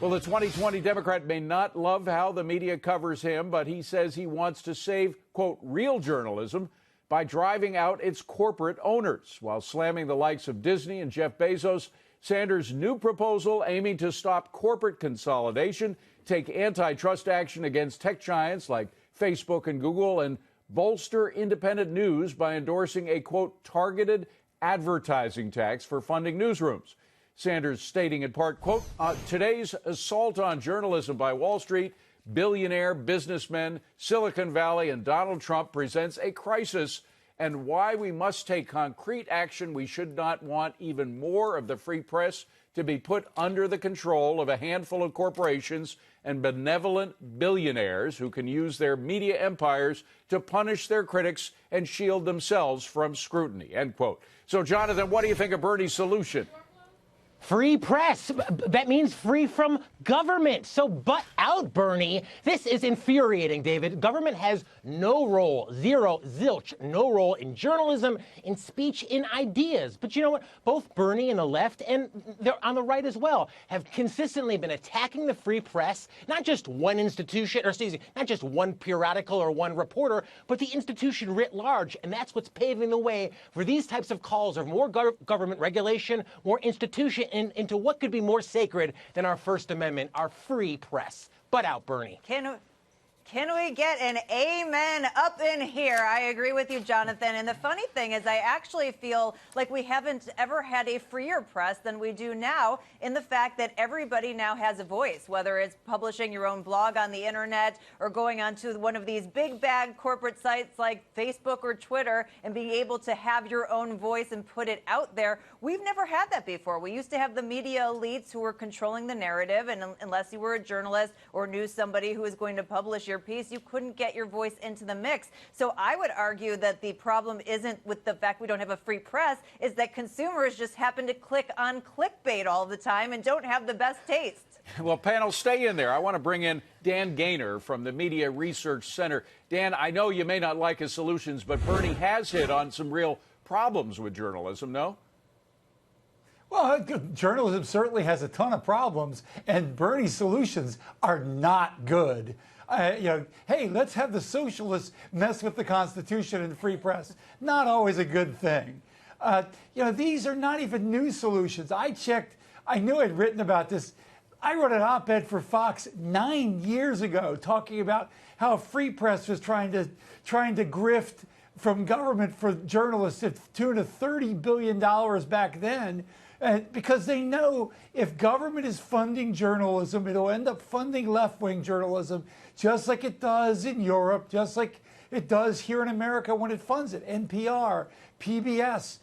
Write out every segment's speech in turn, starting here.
Well, the 2020 Democrat may not love how the media covers him, but he says he wants to save, quote, real journalism by driving out its corporate owners. While slamming the likes of Disney and Jeff Bezos, Sanders' new proposal aiming to stop corporate consolidation, take antitrust action against tech giants like Facebook and Google, and bolster independent news by endorsing a, quote, targeted advertising tax for funding newsrooms. Sanders stating in part, quote, today's assault on journalism by Wall Street, billionaire businessmen, Silicon Valley, and Donald Trump presents a crisis and why we must take concrete action. We should not want even more of the free press to be put under the control of a handful of corporations and benevolent billionaires who can use their media empires to punish their critics and shield themselves from scrutiny, end quote. So, Jonathan, what do you think of Bernie's solution? Free press. That means free from government. So butt out, Bernie. This is infuriating, David. Government has no role, zero, zilch, no role in journalism, in speech, in ideas. But you know what? Both Bernie and the left, and they're on the right as well, have consistently been attacking the free press, not just one institution, or excuse me, not just one periodical or one reporter, but the institution writ large. And that's what's paving the way for these types of calls of more government regulation, more institution, into what could be more sacred than our First Amendment, our free press. Butt out, Bernie. Can we get an amen up in here? I agree with you, Jonathan. And the funny thing is I actually feel like we haven't ever had a freer press than we do now, in the fact that everybody now has a voice, whether it's publishing your own blog on the internet or going onto one of these big bad corporate sites like Facebook or Twitter and being able to have your own voice and put it out there. We've never had that before. We used to have the media elites who were controlling the narrative, and unless you were a journalist or knew somebody who was going to publish your piece, you couldn't get your voice into the mix. So I would argue that the problem isn't with the fact we don't have a free press, is that consumers just happen to click on clickbait all the time and don't have the best taste. Well, panel, stay in there. I want to bring in Dan Gainor from the Media Research Center. Dan, I know you may not like his solutions, but Bernie has hit on some real problems with journalism, no? Well, journalism certainly has a ton of problems, and Bernie's solutions are not good. Hey, let's have the socialists mess with the Constitution and free press. Not always a good thing. These are not even new solutions. I checked. I knew I'd written about this. I wrote an op-ed for Fox 9 years ago talking about how free press was trying to grift from government for journalists to the tune of $30 billion back then. Because they know if government is funding journalism, it'll end up funding left-wing journalism, just like it does in Europe, just like it does here in America when it funds it. NPR, PBS.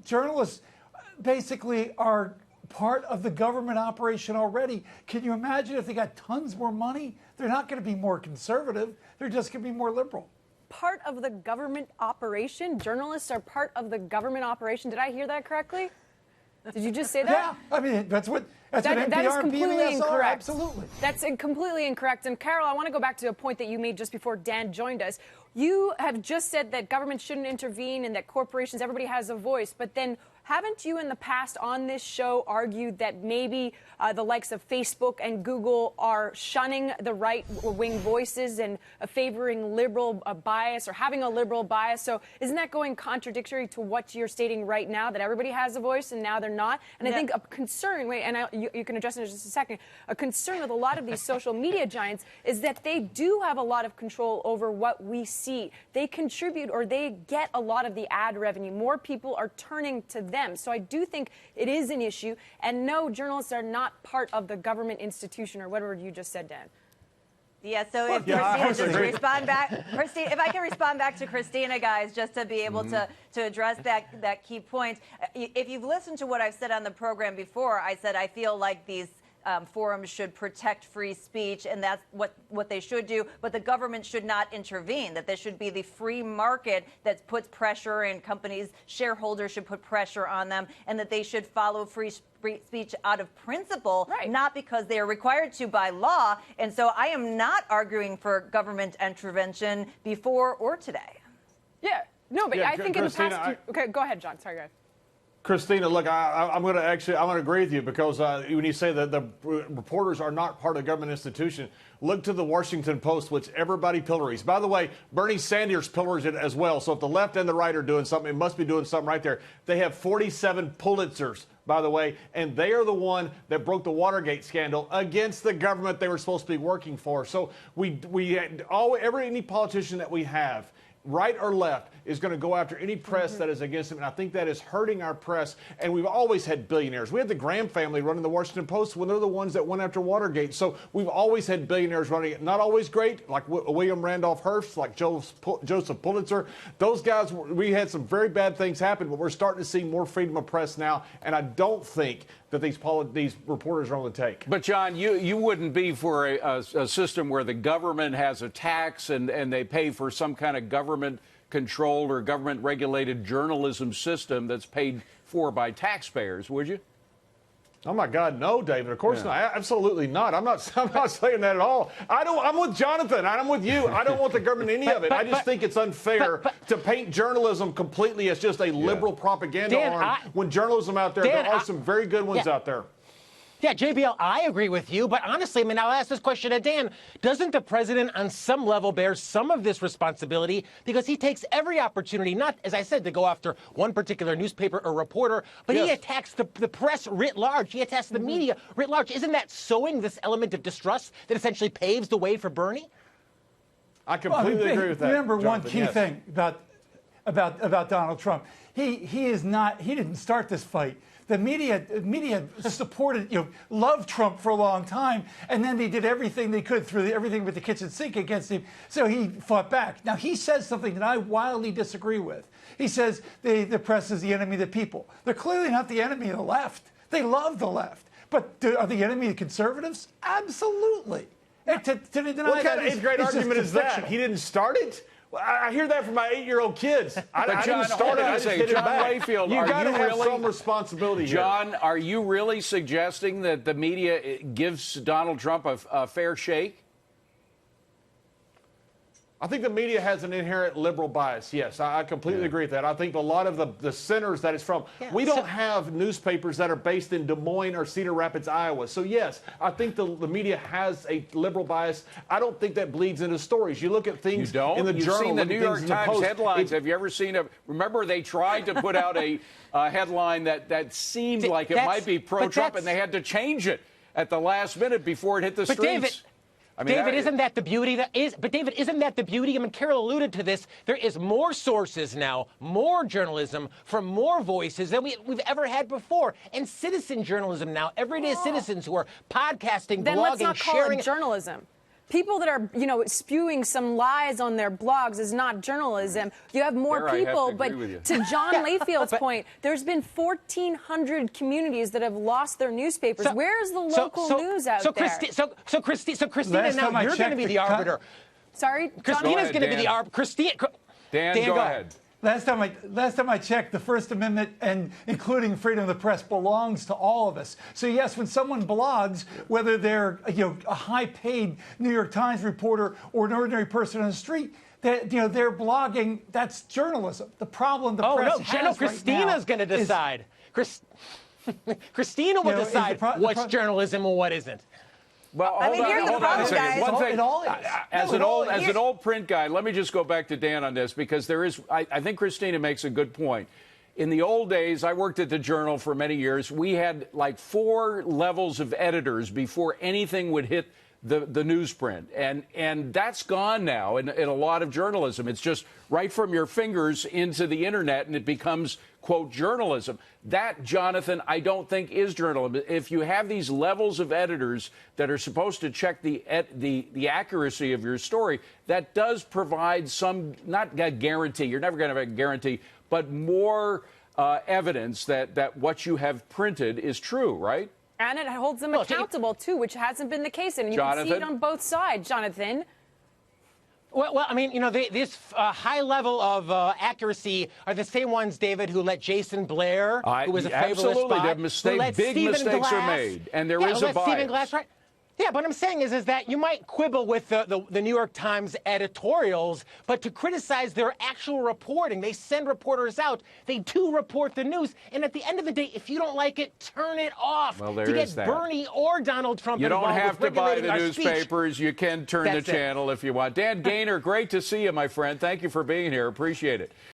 Journalists basically are part of the government operation already. Can you imagine if they got tons more money? They're not going to be more conservative. They're just going to be more liberal. Part of the government operation? Journalists are part of the government operation. Did I hear that correctly? Did you just say that? Yeah, I mean, that's what NPR that is completely and PBS incorrect. are. Absolutely. That's completely incorrect. And Carol, I want to go back to a point that you made just before Dan joined us. You have just said that government shouldn't intervene and that corporations, everybody has a voice. But then haven't you in the past on this show argued that maybe the likes of Facebook and Google are shunning the right-wing voices and favoring liberal bias or having a liberal bias? So isn't that going contradictory to what you're stating right now, that everybody has a voice and now they're not? And I think a concern, you can address it in just a second, a concern with a lot of these social media giants is that they do have a lot of control over what we see. They contribute or they get a lot of the ad revenue. More people are turning to them. So I do think it is an issue. And no, journalists are not part of the government institution or whatever you just said, Dan. Yeah, so if Kristina just respond back, if I can respond back to Kristina, guys, just to be able to address that key point. If you've listened to what I've said on the program before, I said I feel like these forums should protect free speech, and that's what they should do. But the government should not intervene, that there should be the free market that puts pressure, and companies, shareholders should put pressure on them, and that they should follow free speech out of principle, not because they are required to by law. And so I am not arguing for government intervention before or today. Yeah. No, but I think in the Kristina, past... Okay, go ahead, John. Sorry, go ahead. Kristina, look, I'm going to agree with you because when you say that the reporters are not part of the government institution, look to the Washington Post, which everybody pillories. By the way, Bernie Sanders pillars it as well. So if the left and the right are doing something, it must be doing something right there. They have 47 Pulitzers, by the way, and they are the one that broke the Watergate scandal against the government they were supposed to be working for. So any politician that we have, right or left, is going to go after any press that is against him. And I think that is hurting our press. And we've always had billionaires. We had the Graham family running the Washington Post when they're the ones that went after Watergate. So we've always had billionaires running it. Not always great, like William Randolph Hearst, like Joseph Pulitzer. Those guys, we had some very bad things happen, but we're starting to see more freedom of press now. And I don't think that these reporters are on the take. But, John, you wouldn't be for a system where the government has a tax and they pay for some kind of government-controlled or government-regulated journalism system that's paid for by taxpayers, would you? Oh my God, no, David. Of course not. Absolutely not. I'm not saying that at all. I'm with Jonathan. I'm with you. I don't want the government in any of it. I just think it's unfair to paint journalism completely as just a liberal propaganda arm when journalism out there, there are some very good ones out there. Yeah, JBL, I agree with you. But honestly, I mean, I'll ask this question to Dan. Doesn't the president on some level bear some of this responsibility? Because he takes every opportunity, not, as I said, to go after one particular newspaper or reporter, but he attacks the press writ large. He attacks the media writ large. Isn't that sowing this element of distrust that essentially paves the way for Bernie? I completely agree with that. Remember Jonathan, one key thing about Donald Trump. He didn't start this fight. The media supported, loved Trump for a long time, and then they did everything they could through everything with the kitchen sink against him. So he fought back. Now he says something that I wildly disagree with. He says the press is the enemy of the people. They're clearly not the enemy of the left. They love the left, but are the enemy of conservatives? Absolutely. And to deny what kind of eighth-grade argument is that? He didn't start it? I hear that from my 8-year-old kids. I didn't start it. I just hit it back. Layfield, you got to have some responsibility here. John, are you really suggesting that the media gives Donald Trump a fair shake? I think the media has an inherent liberal bias. Yes, I completely agree with that. I think a lot of the centers that it's from, we don't have newspapers that are based in Des Moines or Cedar Rapids, Iowa. So, yes, I think the media has a liberal bias. I don't think that bleeds into stories. You look at things in the You've Journal. Seen the New York Times headlines. Have you ever seen remember they tried to put out a headline that seemed like it might be pro-Trump, and they had to change it at the last minute before it hit the streets. David, isn't that the beauty? But David, isn't that the beauty? I mean, Carol alluded to this. There is more sources now, more journalism from more voices than we've ever had before, and citizen journalism now. Everyday citizens who are podcasting, then blogging, let's not call sharing it journalism. People that are, spewing some lies on their blogs is not journalism. You have more people, but to John Layfield's point, there's been 1,400 communities that have lost their newspapers. Where's the local news out there? Kristina, now you're going to be the arbiter. Sorry, Kristina's going to be the arbiter. Dan, go ahead. Last time I checked, the First Amendment and including freedom of the press belongs to all of us. So yes, when someone blogs, whether they're a high-paid New York Times reporter or an ordinary person on the street, that they're blogging. That's journalism. The problem the press has Kristina's going to decide. Kristina will decide what's journalism and what isn't. Well, here's the problem, guys. One thing, as an old print guy, let me just go back to Dan on this, because I think Kristina makes a good point. In the old days, I worked at the Journal for many years. We had like 4 levels of editors before anything would hit the newsprint. And that's gone now in a lot of journalism. It's just right from your fingers into the internet, and it becomes, quote, journalism. That, Jonathan, I don't think is journalism. If you have these levels of editors that are supposed to check the accuracy of your story, that does provide some, not a guarantee, you're never going to have a guarantee, but more evidence that what you have printed is true, right? And it holds them accountable, too, which hasn't been the case. And you can see it on both sides, Jonathan. Well, I mean, this high level of accuracy are the same ones, David, who let Jason Blair, who was a favorite spy, big mistakes are made, and there is a bias. Stephen Glass, right? Yeah, but what I'm saying is that you might quibble with the New York Times editorials, but to criticize their actual reporting, they send reporters out. They do report the news. And at the end of the day, if you don't like it, turn it off. Well, there to is get that. Bernie or Donald Trump You don't involved have with to buy regulating the our speech. newspapers. You can turn the That's it. channel if you want. Dan Gainor, great to see you, my friend. Thank you for being here. Appreciate it.